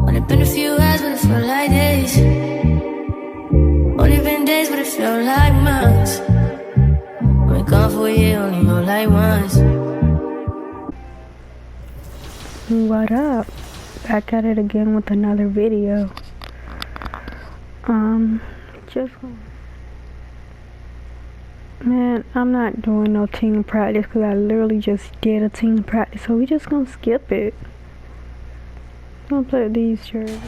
Only been a few hours, but it felt like days. Only been days, but it felt like months. Been gone for a year, only hold like once. What up? Back at it again with another video. Man, I'm not doing no team practice because I literally just did a team practice, so we just gonna skip it. I'm gonna play with these jerseys.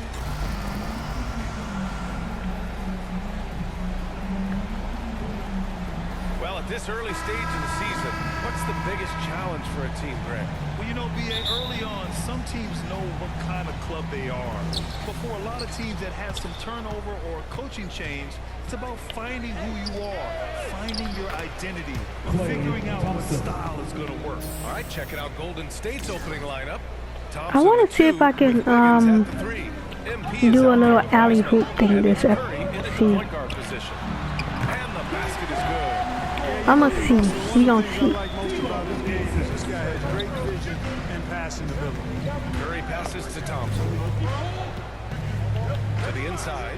Well, at this early stage in the season, what's the biggest challenge for a team, Greg? Well, you know, B.A., early on, some teams know what kind of club they are. But for a lot of teams that have some turnover or a coaching change, it's about finding who you are, finding your identity, figuring out what style is going to work. All right, checking out Golden State's opening lineup. I want to see if I can do a little alley hoop thing this season. I'm gonna see. We gonna see. This guy has great vision and passing ability. Curry passes to Thompson. To the inside.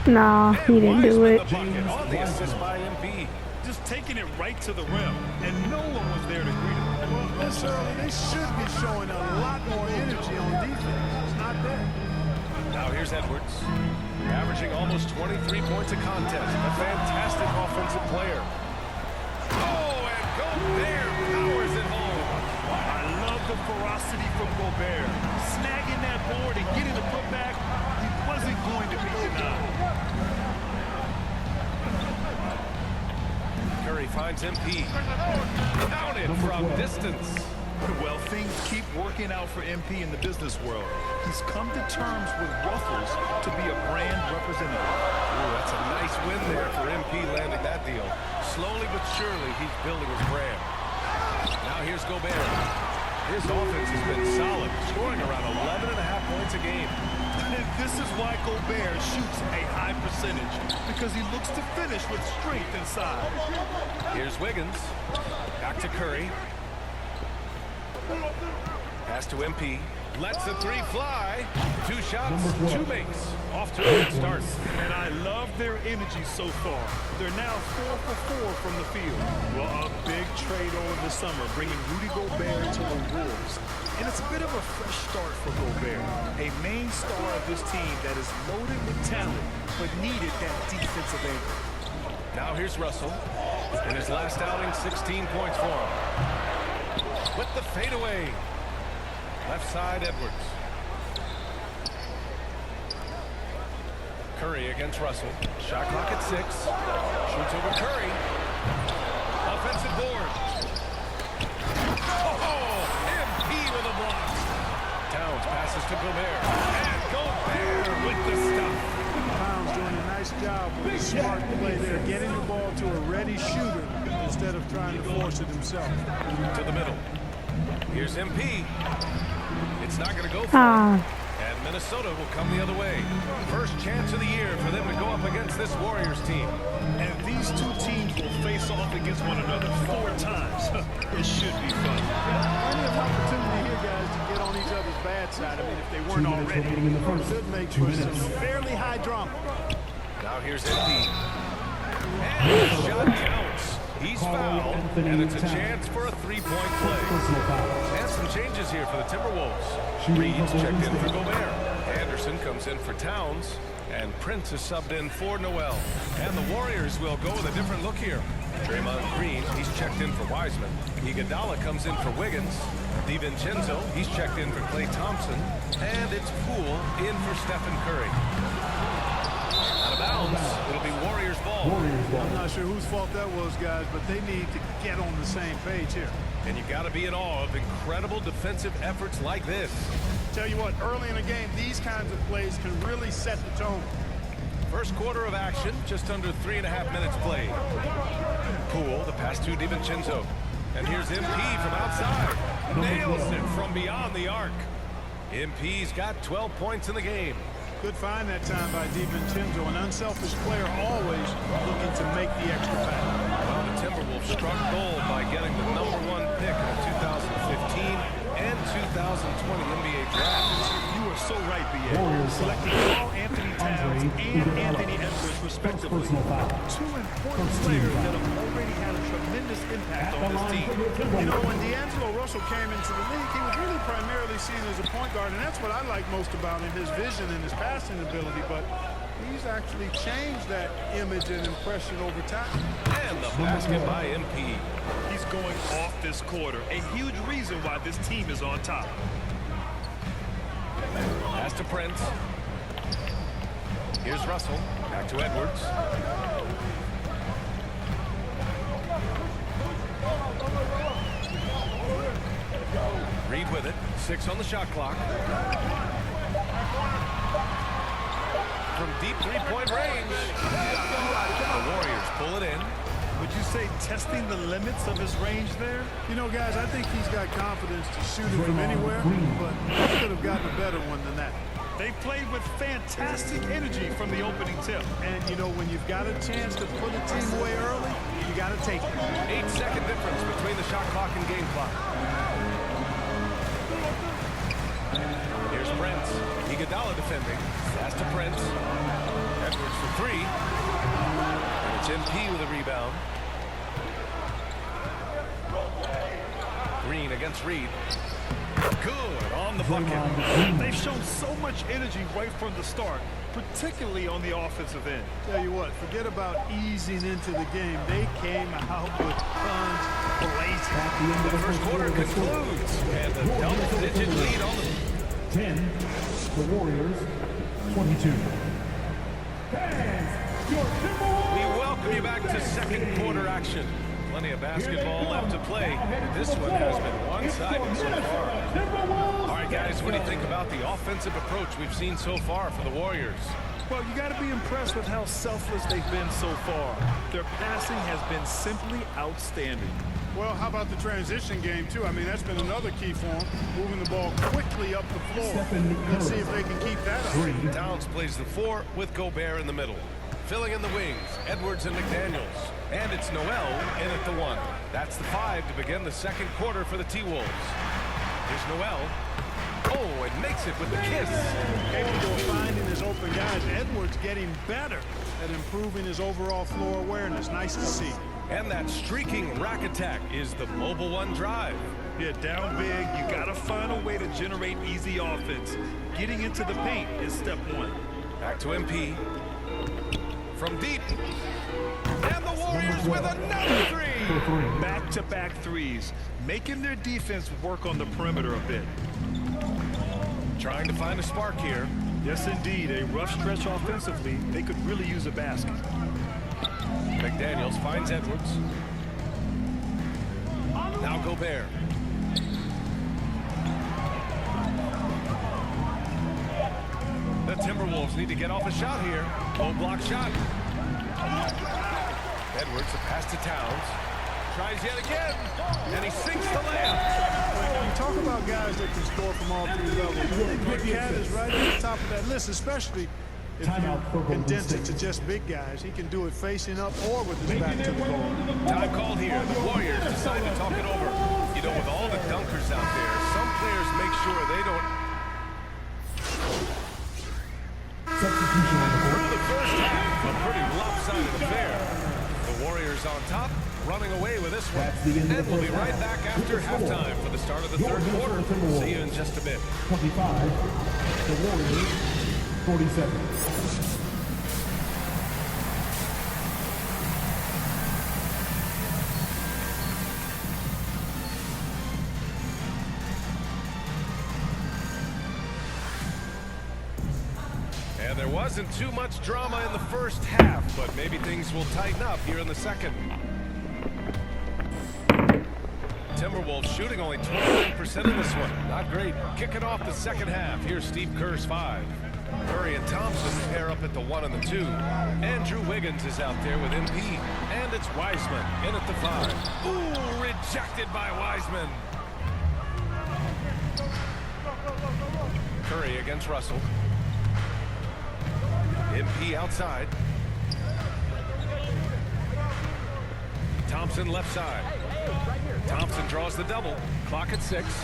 Nah, he didn't do it. On the assist by MP. Just taking it right to the rim, and no one was there to greet him. Well, necessarily, they should be showing a lot more energy on defense. It's not there. Now here's Edwards, averaging almost 23 points a contest. A fantastic offensive player. Oh, and Gobert powers it home. I love the ferocity from Gobert. Snagging that board and getting the putback, he wasn't going to be denied. Curry finds MP. Down it from distance. Well, things keep working out for MP in the business world. He's come to terms with Ruffles to be a brand representative. Ooh, that's a nice win there for MP landing that deal. Slowly but surely, he's building his brand. Now here's Gobert. His offense has been solid, scoring around 11.5 points a game. This is why Gobert shoots a high percentage, because he looks to finish with strength inside. Here's Wiggins. Back to Curry. Pass to MP. Lets the three fly. 2 shots, 2 makes. Off to a good start. And I love their energy so far. They're now 4 for 4 from the field. Well, a big trade over the summer, bringing Rudy Gobert to the Wolves. And it's a bit of a fresh start for Gobert, a main star of this team that is loaded with talent, but needed that defensive anchor. Now here's Russell. In his last outing, 16 points for him. With the fadeaway. Left side, Edwards. Curry against Russell. Shot clock at 6. Shoots over Curry. Offensive board. Oh, MP with a block. Towns passes to Gobert. And Gobert with the stuff. Towns doing a nice job with a smart play there, getting the ball to a ready shooter instead of trying to force it himself. To the middle. Here's MP. It's not going to go for him. And Minnesota will come the other way. First chance of the year for them to go up against this Warriors team. And these two teams will face off against one another 4 times. It should be fun. Plenty of opportunity here, guys, to get on each other's bad side. I mean, if they weren't already. It should make for some fairly high drama. Now here's MP. And the shot counts. He's fouled, and it's a chance for a 3-point play. And some changes here for the Timberwolves. Reed's checked in for Gobert. Anderson comes in for Towns. And Prince is subbed in for Noel. And the Warriors will go with a different look here. Draymond Green, he's checked in for Wiseman. Iguodala comes in for Wiggins. DiVincenzo, he's checked in for Klay Thompson. And it's Poole in for Stephen Curry. Out of bounds, it'll be Warriors ball. I'm not sure whose fault that was, guys, but they need to get on the same page here. And you got to be in awe of incredible defensive efforts like this. Tell you what, early in the game, these kinds of plays can really set the tone. First quarter of action, just under 3.5 minutes played. Poole, the pass to DiVincenzo. And here's MP from outside. Nails it from beyond the arc. MP's got 12 points in the game. Good find that time by DiVincenzo, an unselfish player always looking to make the extra pass. Well, the Timberwolves struck gold by getting the #1 pick in the 2015 and 2020 NBA draft. You are so right, B.A. Selecting Carl Anthony Towns and Anthony Edwards, respectively. Two important players that have already had a tremendous impact on this team. You know, when D'Angelo Russell came into the league, he was really primarily seen as a point guard, and that's what I like most about him, his vision and his passing ability. But he's actually changed that image and impression over time. And the basket by MP. He's going off this quarter, a huge reason why this team is on top. Pass to Prince. Here's Russell. Back to Edwards. Reed with it. 6 on the shot clock. From deep three-point range. The Warriors pull it in. Would you say testing the limits of his range there? You know, guys, I think he's got confidence to shoot it from anywhere, but he could have gotten a better one than that. They played with fantastic energy from the opening tip. And, you know, when you've got a chance to put a team away early, you got to take it. 8-second difference between the shot clock and game clock. Here's Prince. Iguodala defending. Pass to Prince. Edwards for 3. And it's MP with a rebound. Green against Reed. Good on the bucket. They've shown so much energy right from the start, particularly on the offensive end. Tell you what, forget about easing into the game. They came out with guns blazing. The first quarter concludes. And the double-digit lead on the 10, the Warriors, 22. We welcome you back to second quarter action. Plenty of basketball left to play. This one has been one-sided so far. All right, guys, what do you think about the offensive approach we've seen so far for the Warriors? Well, you got to be impressed with how selfless they've been so far. Their passing has been simply outstanding. Well, how about the transition game, too? I mean, that's been another key for them, moving the ball quickly up the floor. Let's see if they can keep that up. Towns plays the 4 with Gobert in the middle. Filling in the wings, Edwards and McDaniels. And it's Noel in at the 1. That's the 5 to begin the second quarter for the T-Wolves. Here's Noel. Oh, and makes it with the kiss. Capable of finding his open guys. Edwards getting better at improving his overall floor awareness. Nice to see. And that streaking rack attack is the Mobile One drive. Yeah, down big, you got to find a way to generate easy offense. Getting into the paint is step 1. Back to MP. From deep. And the Warriors with another 3. Back-to-back threes, making their defense work on the perimeter a bit. Trying to find a spark here. Yes, indeed. A rough stretch offensively. They could really use a basket. McDaniels finds Edwards. Now Gobert. The Timberwolves need to get off a shot here. Low block shot. Edwards, a pass to Towns. Tries yet again. And he sinks the layup. When you talk about guys that can score from all 3 levels, Cat is right at the top of that list, especially if you condense it to just big guys. He can do it facing up or with his back to the goal. Time called here. The Warriors decide to talk it over. You know, with all the dunkers out there, some players make sure they don't. Substitution on the board. Through the first half, a pretty lopsided affair. The Warriors on top, running away with this one. And we'll be right back after halftime for the start of the third quarter. See you in just a bit. 25, the Warriors, 47. And there wasn't too much drama in the first half, but maybe things will tighten up here in the second. Timberwolves shooting only 29% in this one. Not great. Kicking off the second half. Here's Steve Kerr's 5. Curry and Thompson pair up at the 1 and the 2. Andrew Wiggins is out there with MP. And it's Wiseman in at the 5. Ooh, rejected by Wiseman. Curry against Russell. MP outside. Thompson left side. Thompson draws the double. Clock at 6.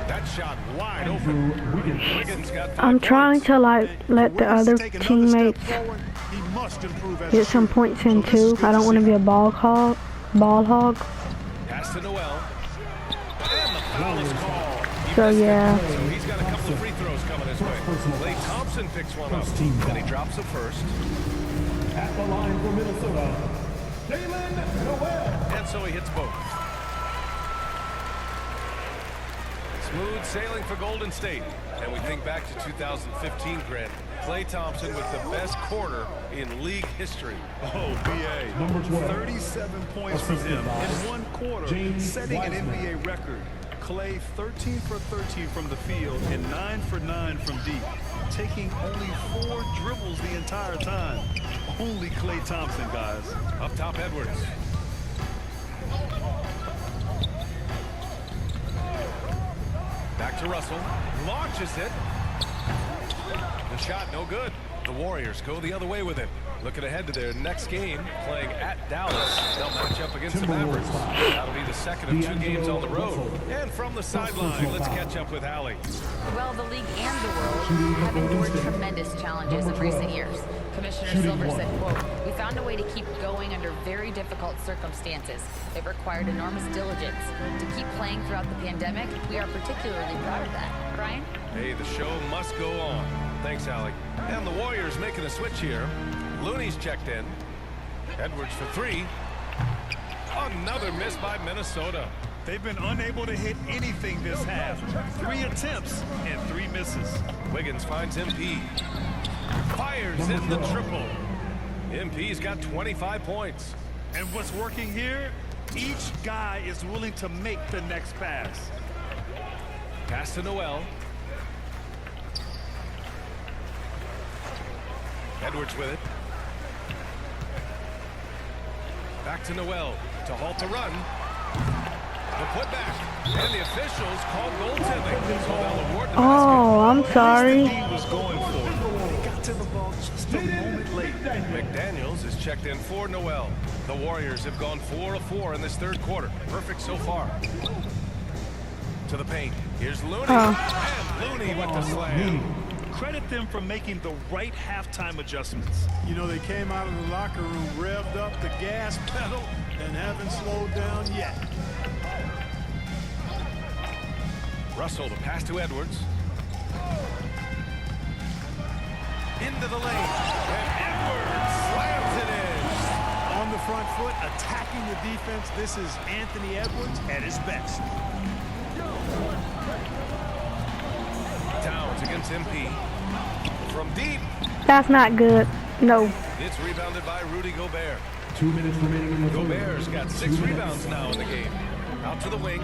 That shot wide open. Wiggins got 5 I'm trying points. to like let the other Take another step teammates forward. He must improve as get a some shooter. points in So this is too. good I don't want to see. be a ball hog. Pass to Noel. And the foul is called. He So missed it. yeah, So he's got a couple of free throws coming his way. Klay Thompson picks one up. Then he drops it first. At the line for Minnesota, Jalen Noel. And so he hits both. Smooth sailing for Golden State. And we think back to 2015, Grant. Klay Thompson with the best quarter in league history. Oh, BA. Number 12. 37 points from him in one quarter, James setting an Wiseman. NBA record. Klay 13 for 13 from the field and 9 for 9 from deep, taking only 4 dribbles the entire time. Only Klay Thompson, guys. Up top, Edwards. Back to Russell. Launches it. The shot no good. The Warriors go the other way with it. Looking ahead to their next game, playing at Dallas. They'll match up against the Mavericks. That'll be the second of 2 games on the road. And from the sideline, let's catch up with Allie. Well, the league and the world have endured tremendous challenges in recent years. Commissioner Silver said, quote, "We found a way to keep going under very difficult circumstances. It required enormous diligence. To keep playing throughout the pandemic, we are particularly proud of that." Brian? Hey, the show must go on. Thanks, Allie. And the Warriors making a switch here. Looney's checked in. Edwards for 3. Another miss by Minnesota. They've been unable to hit anything this half. 3 attempts and 3 misses. Wiggins finds MP. Fires in the triple. MP's got 25 points. And what's working here? Each guy is willing to make the next pass. Pass to Noel. Edwards with it. Back to Noel to halt the run. The putback. And the officials call goaltending. So they'll award the oh, I'm sorry. He was going for it. They got to the ball just a moment late. McDaniels is checked in for Noel. The Warriors have gone 4 of 4 in this third quarter. Perfect so far. To the paint. Here's Looney. And Looney with the slam. Credit them for making the right halftime adjustments. You know, they came out of the locker room, revved up the gas pedal, and haven't slowed down yet. Russell, the pass to Edwards. Into the lane. And Edwards slams it in. On the front foot, attacking the defense. This is Anthony Edwards at his best. Towns against MP. From deep. That's not good. No. It's rebounded by Rudy Gobert. 2 minutes remaining in the third. Gobert's got 6 2 minutes. rebounds now in the game. Out to the wing.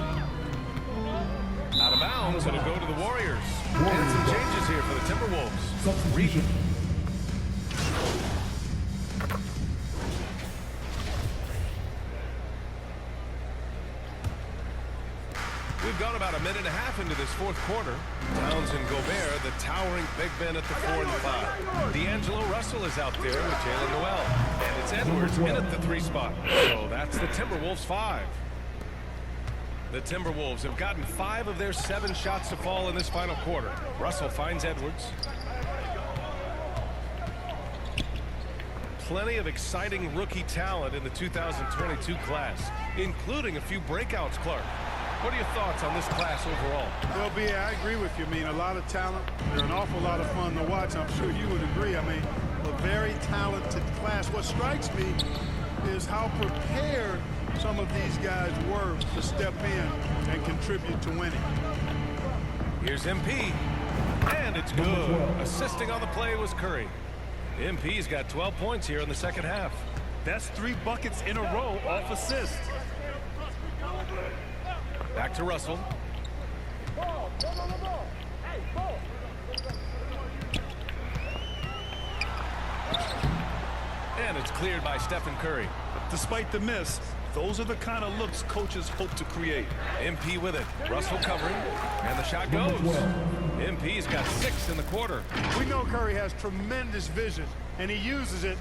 Out of bounds. It'll go to the Warriors. And some changes here for the Timberwolves. Substitution. We've gone about a minute and a half into this fourth quarter. Towns and Gobert, the towering big men at the 4 and 5. D'Angelo Russell is out there with Jalen Noel. And it's Edwards in at the 3 spot. So that's the Timberwolves 5. The Timberwolves have gotten 5 of their 7 shots to fall in this final quarter. Russell finds Edwards. Plenty of exciting rookie talent in the 2022 class, including a few breakouts, Clark. What are your thoughts on this class overall? Well, B, I agree with you. I mean, a lot of talent. They're an awful lot of fun to watch. I'm sure you would agree. I mean, a very talented class. What strikes me is how prepared some of these guys were to step in and contribute to winning. Here's MP, and it's good. Assisting on the play was Curry. MP's got 12 points here in the second half. That's 3 buckets in a row off assist. Back to Russell. And it's cleared by Stephen Curry. Despite the miss, those are the kind of looks coaches hope to create. MP with it. Russell covering, and the shot goes. MP's got 6 in the quarter. We know Curry has tremendous vision, and he uses it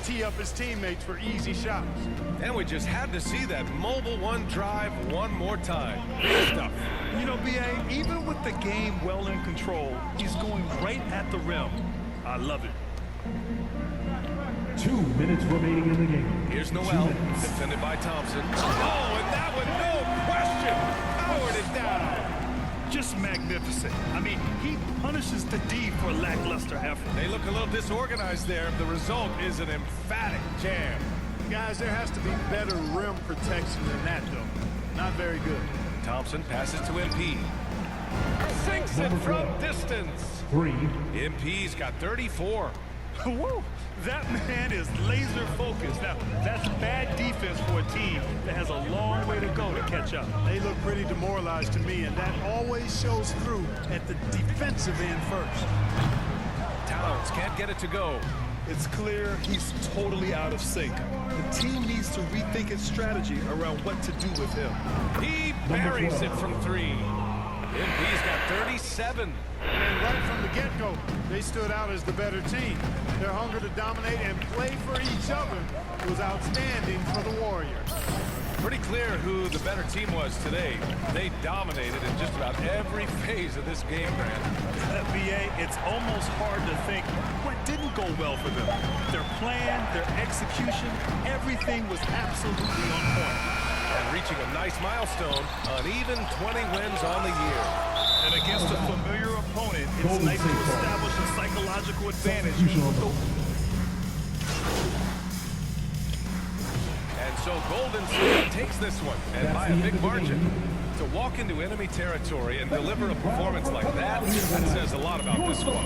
tee up his teammates for easy shots. And we just had to see that mobile one drive one more time. Good stuff. You know, B.A., even with the game well in control, he's going right at the rim. I love it. 2 minutes remaining in the game. Here's Noel, defended by Thompson. Oh, and that one, no question, powered it down. Just magnificent. I mean, he punishes the D for lackluster effort. They look a little disorganized there. The result is an emphatic jam. Guys, there has to be better rim protection than that, though. Not very good. Thompson passes to MP. Sinks it from distance. 3. MP's got 34. Whoa, that man is laser focused. Now, that's bad defense for a team that has a long way to go to catch up. They look pretty demoralized to me, and that always shows through at the defensive end first. Towns can't get it to go. It's clear he's totally out of sync. The team needs to rethink its strategy around what to do with him. He buries it from 3. MP's got 37. And right from the get-go, they stood out as the better team. Their hunger to dominate and play for each other was outstanding for the Warriors. Pretty clear who the better team was today. They dominated in just about every phase of this game, Grant. B.A., it's almost hard to think what didn't go well for them. Their plan, their execution, everything was absolutely on point. And reaching a nice milestone, an even 20 wins on the year. And against a familiar opponent, it's nice to establish a psychological advantage. And so Golden State takes this one, and by a big margin. To walk into enemy territory and deliver a performance like that says a lot about this squad.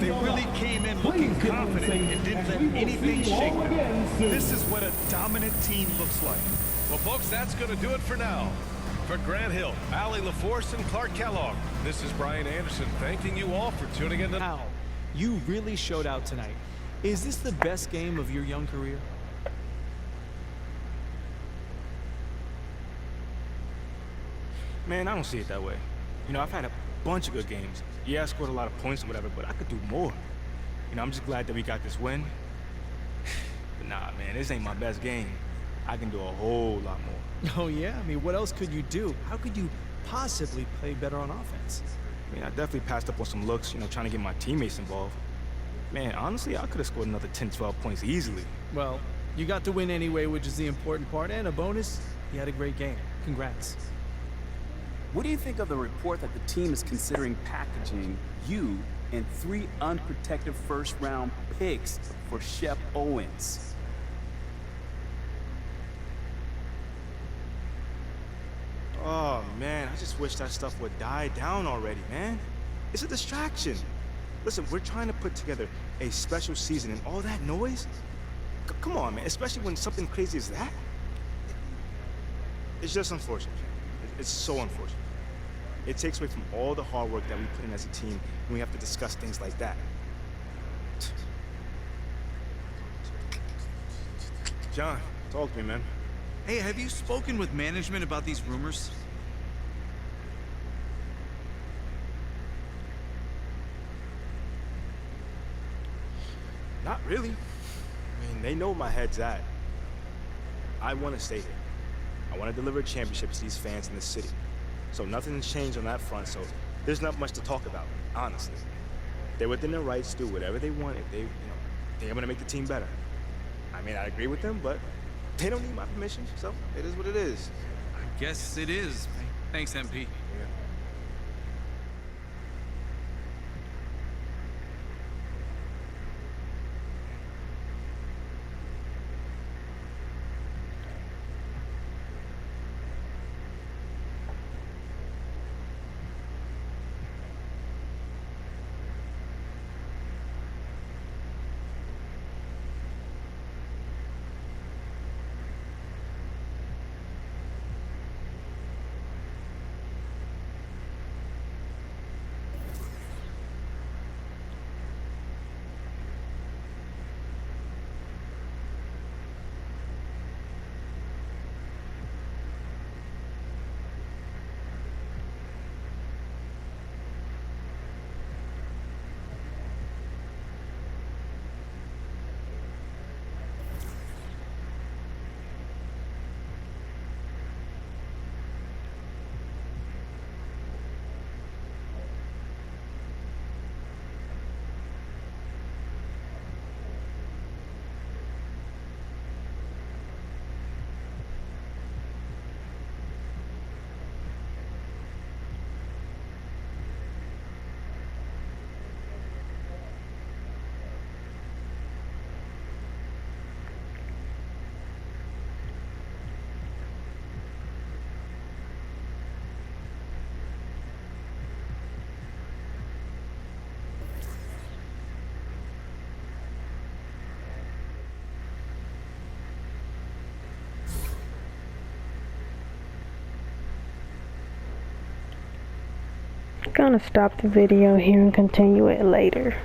They really came in looking confident and didn't let anything shake them. This is what a dominant team looks like. Well, folks, that's going to do it for now. For Grant Hill, Allie LaForce, and Clark Kellogg, this is Brian Anderson thanking you all for tuning in. Wow, you really showed out tonight. Is this the best game of your young career? Man, I don't see it that way. You know, I've had a bunch of good games. Yeah, I scored a lot of points and whatever, but I could do more. You know, I'm just glad that we got this win. But nah, man, this ain't my best game. I can do a whole lot more. Oh yeah? I mean, what else could you do? How could you possibly play better on offense? I mean, I definitely passed up on some looks, you know, trying to get my teammates involved. Man, honestly, I could have scored another 10, 12 points easily. Well, you got to win anyway, which is the important part, and a bonus, you had a great game. Congrats. What do you think of the report that the team is considering packaging you and 3 unprotected first-round picks for Shep Owens? Oh, man, I just wish that stuff would die down already, man. It's a distraction. Listen, we're trying to put together a special season, and all that noise? Come on, man, especially when something crazy as that? It's just unfortunate. It's so unfortunate. It takes away from all the hard work that we put in as a team when we have to discuss things like that. John, talk to me, man. Hey, have you spoken with management about these rumors? Not really. I mean, they know where my head's at. I want to stay here. I want to deliver championships to these fans in this city. So nothing's changed on that front, so there's not much to talk about, honestly. They're within their rights to do whatever they want if they, think I'm gonna make the team better. I mean, I agree with them, but they don't need my permission, so it is what it is. I guess it is. Thanks, MP. Yeah. Gonna stop the video here and continue it later.